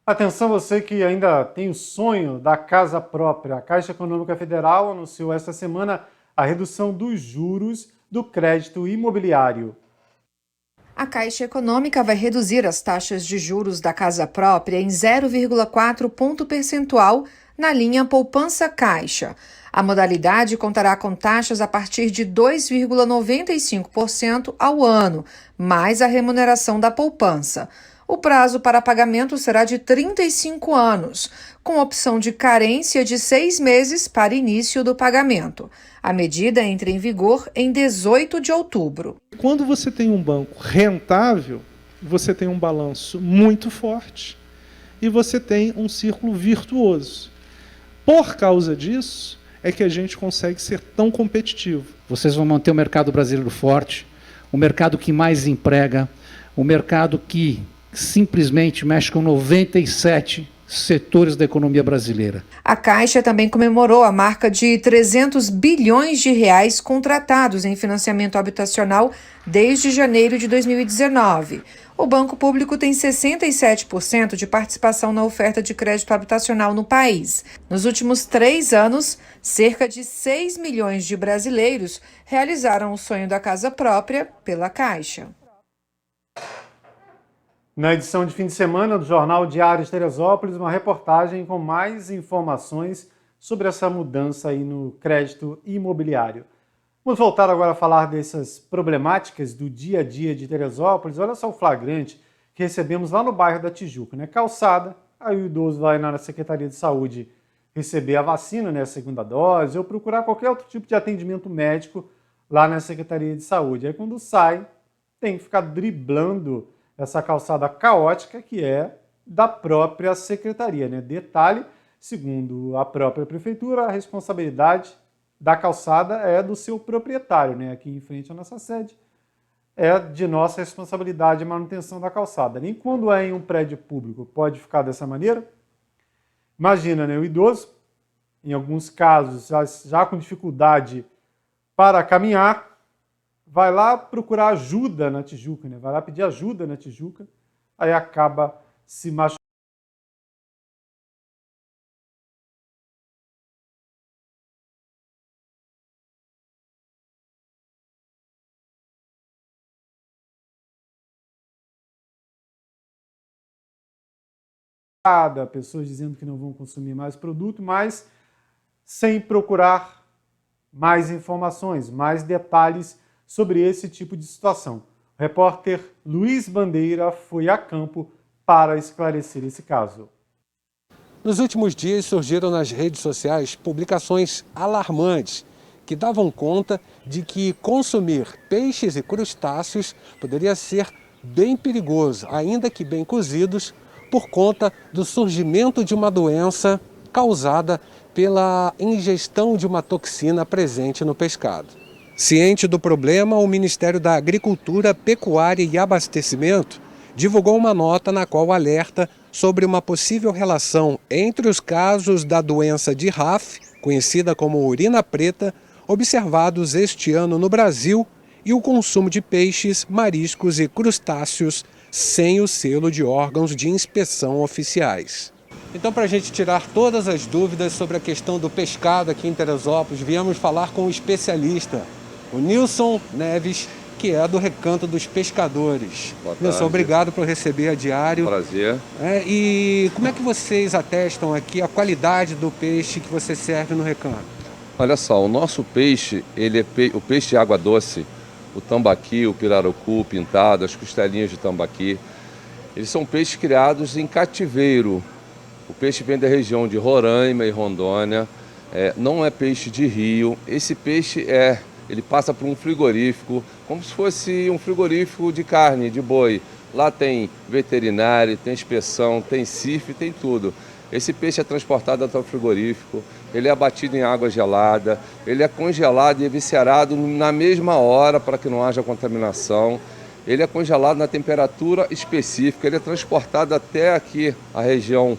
Atenção você que ainda tem o sonho da casa própria. A Caixa Econômica Federal anunciou esta semana a redução dos juros do crédito imobiliário. A Caixa Econômica vai reduzir as taxas de juros da casa própria em 0,4 ponto percentual na linha Poupança Caixa. A modalidade contará com taxas a partir de 2,95% ao ano, mais a remuneração da poupança. O prazo para pagamento será de 35 anos, com opção de carência de 6 meses para início do pagamento. A medida entra em vigor em 18 de outubro. Quando você tem um banco rentável, você tem um balanço muito forte e você tem um círculo virtuoso. Por causa disso, é que a gente consegue ser tão competitivo. Vocês vão manter o mercado brasileiro forte, o mercado que mais emprega, o mercado que simplesmente mexe com 97 setores da economia brasileira. A Caixa também comemorou a marca de 300 bilhões de reais contratados em financiamento habitacional desde janeiro de 2019. O Banco Público tem 67% de participação na oferta de crédito habitacional no país. Nos últimos 3 anos, cerca de 6 milhões de brasileiros realizaram o sonho da casa própria pela Caixa. Na edição de fim de semana do Jornal Diário de Teresópolis, uma reportagem com mais informações sobre essa mudança aí no crédito imobiliário. Vamos voltar agora a falar dessas problemáticas do dia a dia de Teresópolis. Olha só o flagrante que recebemos lá no bairro da Tijuca, né? Calçada, aí o idoso vai na Secretaria de Saúde receber a vacina, né, a segunda dose, ou procurar qualquer outro tipo de atendimento médico lá na Secretaria de Saúde. Aí quando sai, tem que ficar driblando essa calçada caótica que é da própria secretaria, né? Detalhe, segundo a própria prefeitura, a responsabilidade da calçada é do seu proprietário, né? Aqui em frente à nossa sede, é de nossa responsabilidade a manutenção da calçada. Nem quando é em um prédio público pode ficar dessa maneira. Imagina, né? O idoso, em alguns casos, já com dificuldade para caminhar, vai lá procurar ajuda na Tijuca, né? Vai lá pedir ajuda na Tijuca, aí acaba se machucando. Pessoas dizendo que não vão consumir mais produto, mas sem procurar mais informações, mais detalhes sobre esse tipo de situação. O repórter Luiz Bandeira foi a campo para esclarecer esse caso. Nos últimos dias surgiram nas redes sociais publicações alarmantes que davam conta de que consumir peixes e crustáceos poderia ser bem perigoso, ainda que bem cozidos, por conta do surgimento de uma doença causada pela ingestão de uma toxina presente no pescado. Ciente do problema, o Ministério da Agricultura, Pecuária e Abastecimento divulgou uma nota na qual alerta sobre uma possível relação entre os casos da doença de RAF, conhecida como urina preta, observados este ano no Brasil, e o consumo de peixes, mariscos e crustáceos sem o selo de órgãos de inspeção oficiais. Então, para a gente tirar todas as dúvidas sobre a questão do pescado aqui em Teresópolis, viemos falar com um especialista, o Nilson Neves, que é do Recanto dos Pescadores. Nilson, obrigado por receber a diário. Prazer. E como é que vocês atestam aqui a qualidade do peixe que você serve no recanto? Olha só, o nosso peixe, ele é o peixe de água doce, o tambaqui, o pirarucu, o pintado, as costelinhas de tambaqui. Eles são peixes criados em cativeiro. O peixe vem da região de Roraima e Rondônia, não é peixe de rio. Esse peixe ele passa por um frigorífico, como se fosse um frigorífico de carne, de boi. Lá tem veterinário, tem inspeção, tem CIF, tem tudo. Esse peixe é transportado até o frigorífico, ele é abatido em água gelada, ele é congelado e eviscerado na mesma hora para que não haja contaminação. Ele é congelado na temperatura específica, ele é transportado até aqui, a região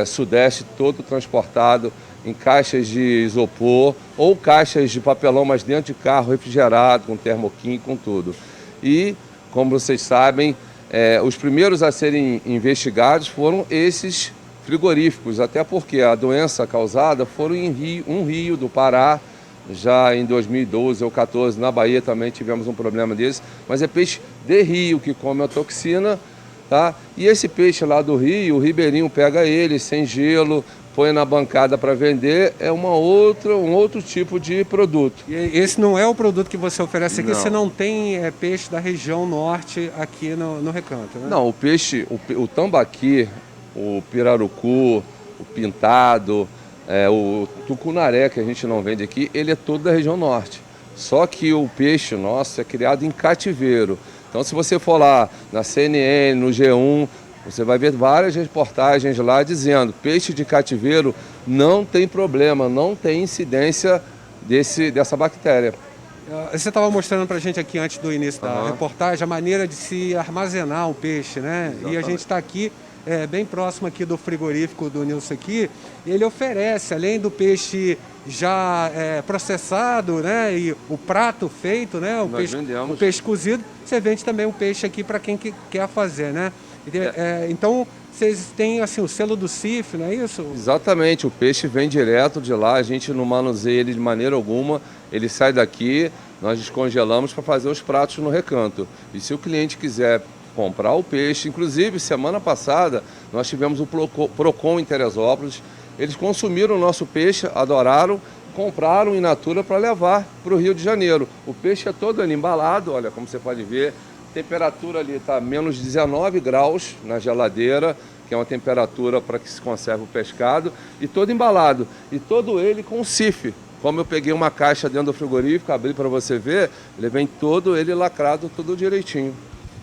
sudeste, todo transportado em caixas de isopor ou caixas de papelão, mas dentro de carro refrigerado, com termoquim, com tudo. E, como vocês sabem, Os primeiros a serem investigados foram esses frigoríficos, até porque a doença causada foram em um rio do Pará, já em 2012 ou 2014, na Bahia também tivemos um problema desse, mas é peixe de rio que come a toxina, tá? E esse peixe lá do rio, o ribeirinho pega ele sem gelo, põe na bancada para vender, é um outro tipo de produto. E esse não é o produto que você oferece aqui, Não. você não tem peixe da região norte aqui no Recanto, né? Não, o peixe, o tambaqui, o pirarucu, o pintado, o tucunaré que a gente não vende aqui, ele é todo da região norte. Só que o peixe nosso é criado em cativeiro. Então se você for lá na CNN, no G1, você vai ver várias reportagens lá dizendo peixe de cativeiro não tem problema, não tem incidência dessa bactéria. Você estava mostrando para a gente aqui antes do início da reportagem a maneira de se armazenar um peixe, né? Exatamente. E a gente está aqui bem próximo aqui do frigorífico do Nilson aqui. Ele oferece, além do peixe já processado, né? E o prato feito, né? O peixe cozido, você vende também o peixe aqui para quem quer fazer, né? Então, vocês têm assim, o selo do CIF, não é isso? Exatamente, o peixe vem direto de lá, a gente não manuseia ele de maneira alguma, ele sai daqui, nós descongelamos para fazer os pratos no Recanto. E se o cliente quiser comprar o peixe, inclusive semana passada nós tivemos o Procon em Teresópolis, eles consumiram o nosso peixe, adoraram, compraram in natura para levar para o Rio de Janeiro. O peixe é todo ali embalado, olha como você pode ver. A temperatura ali está menos 19 graus na geladeira, que é uma temperatura para que se conserve o pescado, e todo embalado, e todo ele com CIF. Como eu peguei uma caixa dentro do frigorífico, abri para você ver, ele vem todo ele lacrado, tudo direitinho.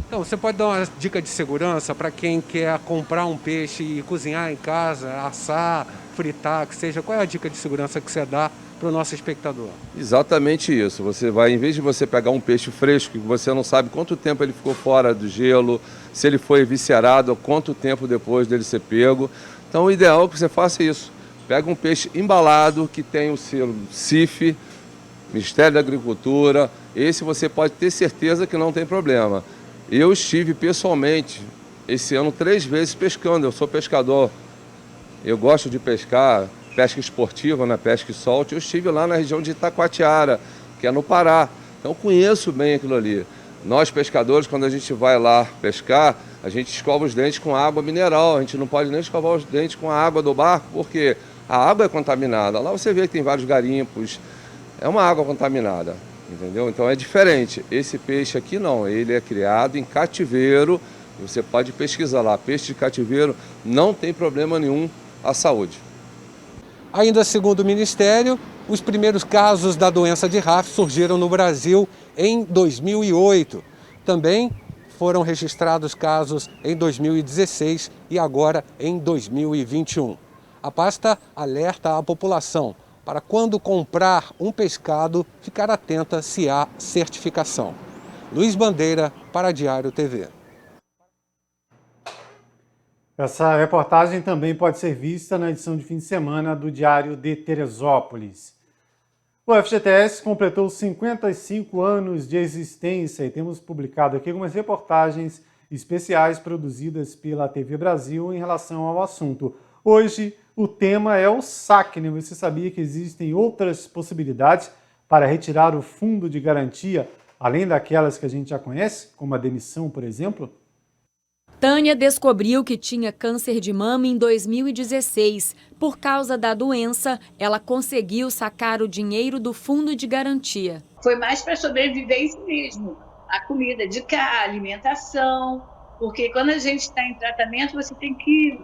Então, você pode dar uma dica de segurança para quem quer comprar um peixe e cozinhar em casa, assar, fritar, que seja. Qual é a dica de segurança que você dá para o nosso espectador? Exatamente isso. Você vai, em vez de você pegar um peixe fresco, que você não sabe quanto tempo ele ficou fora do gelo, se ele foi viscerado, quanto tempo depois dele ser pego. Então, o ideal é que você faça isso. Pega um peixe embalado, que tem o selo CIF, Ministério da Agricultura. Esse você pode ter certeza que não tem problema. Eu estive pessoalmente esse ano 3 vezes pescando. Eu sou pescador. Eu gosto de pescar, pesca esportiva, né? Pesca e solte. Eu estive lá na região de Itacoatiara, que é no Pará. Então conheço bem aquilo ali. Nós pescadores, quando a gente vai lá pescar, a gente escova os dentes com água mineral. A gente não pode nem escovar os dentes com a água do barco, porque a água é contaminada. Lá você vê que tem vários garimpos. É uma água contaminada, entendeu? Então é diferente. Esse peixe aqui não, ele é criado em cativeiro. Você pode pesquisar lá. Peixe de cativeiro não tem problema nenhum à saúde. Ainda segundo o Ministério, os primeiros casos da doença de RAF surgiram no Brasil em 2008. Também foram registrados casos em 2016 e agora em 2021. A pasta alerta a população para, quando comprar um pescado, ficar atenta se há certificação. Luiz Bandeira, para Diário TV. Essa reportagem também pode ser vista na edição de fim de semana do Diário de Teresópolis. O FGTS completou 55 anos de existência e temos publicado aqui algumas reportagens especiais produzidas pela TV Brasil em relação ao assunto. Hoje, o tema é o saque, né? Você sabia que existem outras possibilidades para retirar o fundo de garantia, além daquelas que a gente já conhece, como a demissão, por exemplo? Tânia descobriu que tinha câncer de mama em 2016. Por causa da doença, ela conseguiu sacar o dinheiro do fundo de garantia. Foi mais para sobrevivência mesmo. A comida de cá, a alimentação, porque quando a gente está em tratamento, você tem que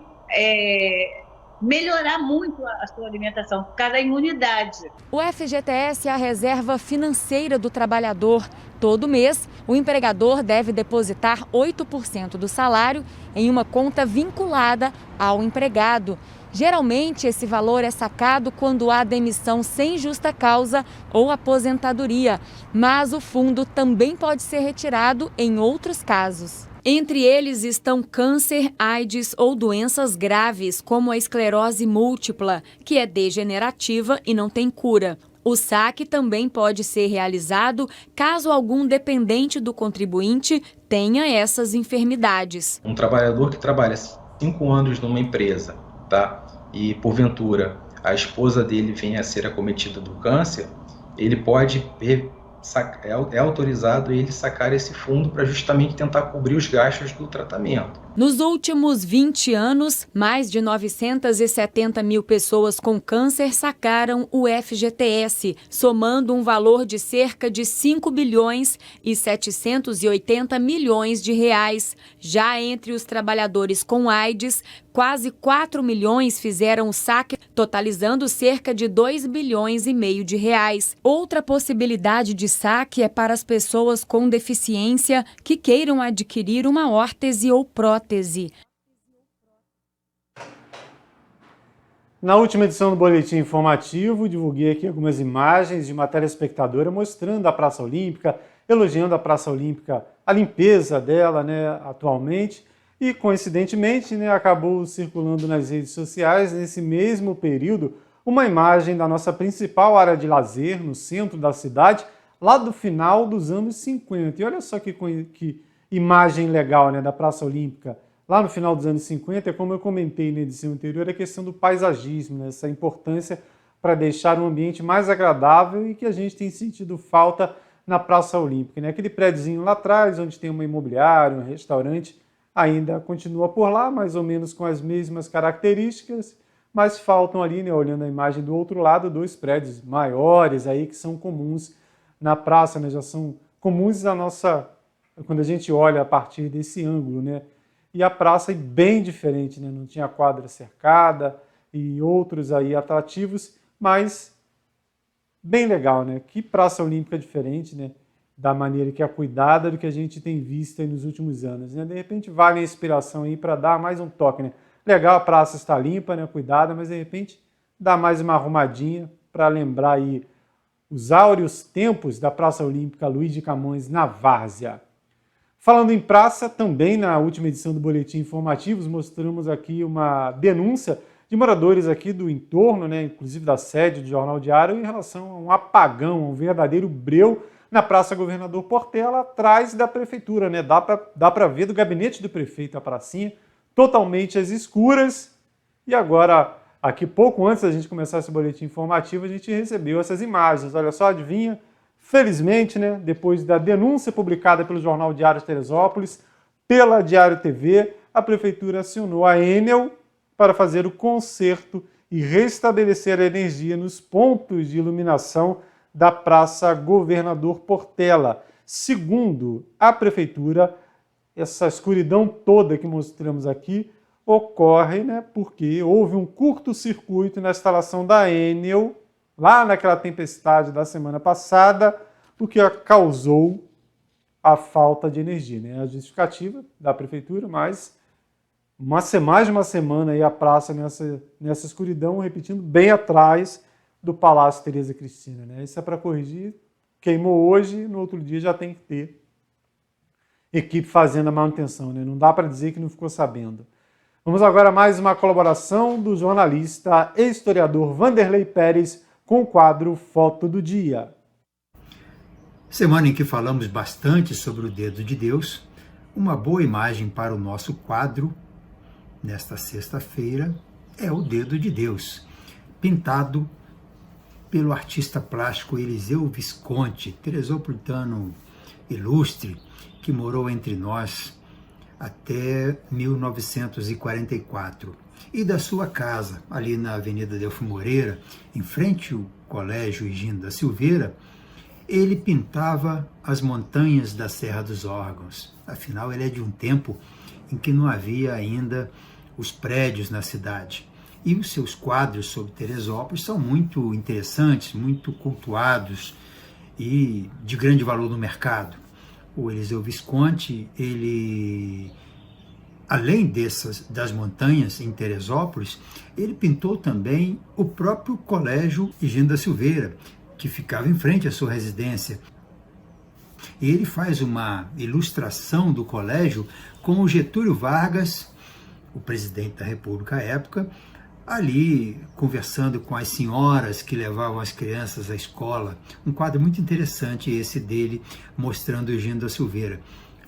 melhorar muito a sua alimentação, por causa da imunidade. O FGTS é a reserva financeira do trabalhador. Todo mês, o empregador deve depositar 8% do salário em uma conta vinculada ao empregado. Geralmente, esse valor é sacado quando há demissão sem justa causa ou aposentadoria, mas o fundo também pode ser retirado em outros casos. Entre eles estão câncer, AIDS ou doenças graves, como a esclerose múltipla, que é degenerativa e não tem cura. O saque também pode ser realizado caso algum dependente do contribuinte tenha essas enfermidades. Um trabalhador que trabalha 5 anos numa empresa, tá? E porventura a esposa dele venha a ser acometida do câncer, ele pode é autorizado ele sacar esse fundo para justamente tentar cobrir os gastos do tratamento. Nos últimos 20 anos, mais de 970 mil pessoas com câncer sacaram o FGTS, somando um valor de cerca de 5 bilhões e 780 milhões de reais. Já entre os trabalhadores com AIDS, quase 4 milhões fizeram o saque, totalizando cerca de 2 bilhões e meio de reais. Outra possibilidade de saque é para as pessoas com deficiência que queiram adquirir uma órtese ou prótese. Na última edição do Boletim Informativo, divulguei aqui algumas imagens de uma telespectadora mostrando a Praça Olímpica, elogiando a Praça Olímpica, a limpeza dela, né, atualmente, e coincidentemente, né, acabou circulando nas redes sociais, nesse mesmo período, uma imagem da nossa principal área de lazer, no centro da cidade, lá do final dos anos 50. E olha só que imagem legal, né, da Praça Olímpica. Lá no final dos anos 50, como eu comentei na edição anterior, a questão do paisagismo, né, essa importância para deixar um ambiente mais agradável e que a gente tem sentido falta na Praça Olímpica. Né? Aquele prédiozinho lá atrás, onde tem uma imobiliária, um restaurante, ainda continua por lá, mais ou menos com as mesmas características, mas faltam ali, né, olhando a imagem do outro lado, 2 prédios maiores aí que são comuns na praça, né, já são comuns da nossa... quando a gente olha a partir desse ângulo, né? E a praça é bem diferente, né? Não tinha quadra cercada e outros aí atrativos, mas bem legal, né? Que Praça Olímpica diferente, né? Da maneira que é cuidada do que a gente tem visto aí nos últimos anos, né? De repente vale a inspiração aí para dar mais um toque, né? Legal, a praça está limpa, né? Cuidada, mas de repente dá mais uma arrumadinha para lembrar aí os áureos tempos da Praça Olímpica Luiz de Camões na Várzea. Falando em praça, também na última edição do Boletim Informativos, mostramos aqui uma denúncia de moradores aqui do entorno, né, inclusive da sede do Jornal Diário, em relação a um apagão, um verdadeiro breu na Praça Governador Portela, atrás da prefeitura. Né? Dá para ver do gabinete do prefeito a pracinha, totalmente às escuras. E agora, aqui pouco antes da gente começar esse Boletim Informativo, a gente recebeu essas imagens. Olha só, adivinha? Felizmente, né, depois da denúncia publicada pelo Jornal Diário de Teresópolis, pela Diário TV, a Prefeitura acionou a Enel para fazer o conserto e restabelecer a energia nos pontos de iluminação da Praça Governador Portela. Segundo a Prefeitura, essa escuridão toda que mostramos aqui ocorre, né, porque houve um curto-circuito na instalação da Enel, lá naquela tempestade da semana passada, o que causou a falta de energia. Né? A justificativa da prefeitura, mas mais de uma semana aí a praça nessa escuridão, repetindo, bem atrás do Palácio Tereza Cristina. Né? Isso é para corrigir, queimou hoje, no outro dia já tem que ter equipe fazendo a manutenção. Né? Não dá para dizer que não ficou sabendo. Vamos agora a mais uma colaboração do jornalista e historiador Vanderlei Pérez, com o quadro Foto do Dia. Semana em que falamos bastante sobre o dedo de Deus, uma boa imagem para o nosso quadro, nesta sexta-feira, é o dedo de Deus, pintado pelo artista plástico Eliseu Visconti, teresopolitano ilustre, que morou entre nós até 1944. E da sua casa, ali na Avenida Delfim Moreira, em frente ao Colégio Higino da Silveira, ele pintava as montanhas da Serra dos Órgãos. Afinal, ele é de um tempo em que não havia ainda os prédios na cidade. E os seus quadros sobre Teresópolis são muito interessantes, muito cultuados e de grande valor no mercado. O Eliseu Visconti, ele... além das montanhas em Teresópolis, ele pintou também o próprio Colégio Higino da Silveira, que ficava em frente à sua residência. E ele faz uma ilustração do colégio com o Getúlio Vargas, o presidente da República à época, ali conversando com as senhoras que levavam as crianças à escola. Um quadro muito interessante esse dele, mostrando o Eugênio da Silveira.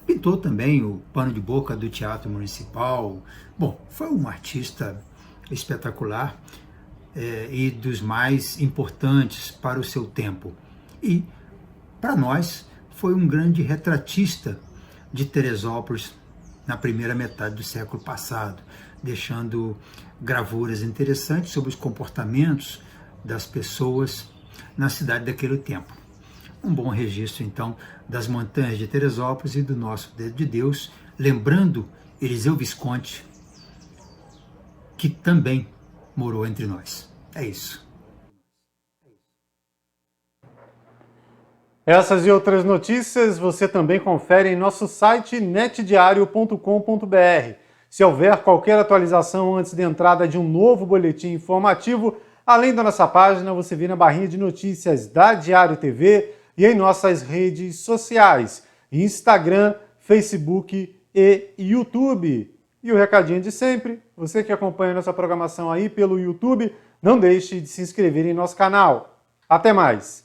Pintou também o pano de boca do Teatro Municipal. Bom, foi um artista espetacular e dos mais importantes para o seu tempo. E, para nós, foi um grande retratista de Teresópolis na primeira metade do século passado, deixando gravuras interessantes sobre os comportamentos das pessoas na cidade daquele tempo. Um bom registro, então, das montanhas de Teresópolis e do nosso Dedo de Deus, lembrando Eliseu Visconti, que também morou entre nós. É isso. Essas e outras notícias você também confere em nosso site netdiario.com.br. Se houver qualquer atualização antes da entrada de um novo boletim informativo, além da nossa página, você vê na barrinha de notícias da Diário TV e em nossas redes sociais, Instagram, Facebook e YouTube. E o recadinho de sempre, você que acompanha nossa programação aí pelo YouTube, não deixe de se inscrever em nosso canal. Até mais!